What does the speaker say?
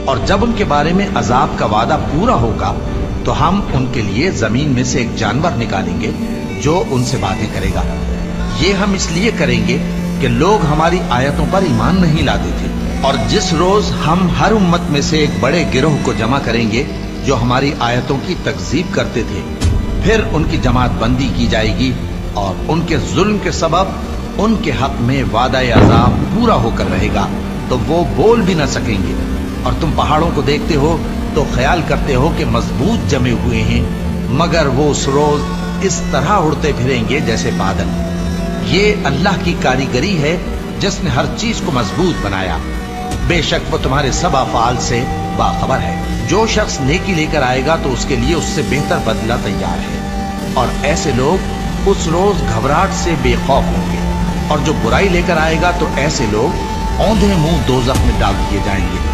اور جب ان کے بارے میں عذاب کا وعدہ پورا ہوگا تو ہم ان کے لیے زمین میں سے ایک جانور نکالیں گے جو ان سے باتیں کرے گا۔ یہ ہم اس لیے کریں گے کہ لوگ ہماری آیتوں پر ایمان نہیں لاتے تھے، اور جس روز ہم ہر امت میں سے ایک بڑے گروہ کو جمع کریں گے جو ہماری آیتوں کی تکذیب کرتے تھے، پھر ان کی جماعت بندی کی جائے گی اور ان کے ظلم کے سبب ان کے حق میں وعدہ عذاب پورا ہو کر رہے گا تو وہ بول بھی نہ سکیں گے۔ اور تم پہاڑوں کو دیکھتے ہو تو خیال کرتے ہو کہ مضبوط جمے ہوئے ہیں، مگر وہ اس روز اس طرح اڑتے پھریں گے جیسے بادل۔ یہ اللہ کی کاریگری ہے جس نے ہر چیز کو مضبوط بنایا، بے شک وہ تمہارے سب افعال سے باخبر ہے۔ جو شخص نیکی لے کر آئے گا تو اس کے لیے اس سے بہتر بدلہ تیار ہے، اور ایسے لوگ اس روز گھبراہٹ سے بے خوف ہوں گے، اور جو برائی لے کر آئے گا تو ایسے لوگ اوندھے منہ دوزخ میں ڈال دیے جائیں گے۔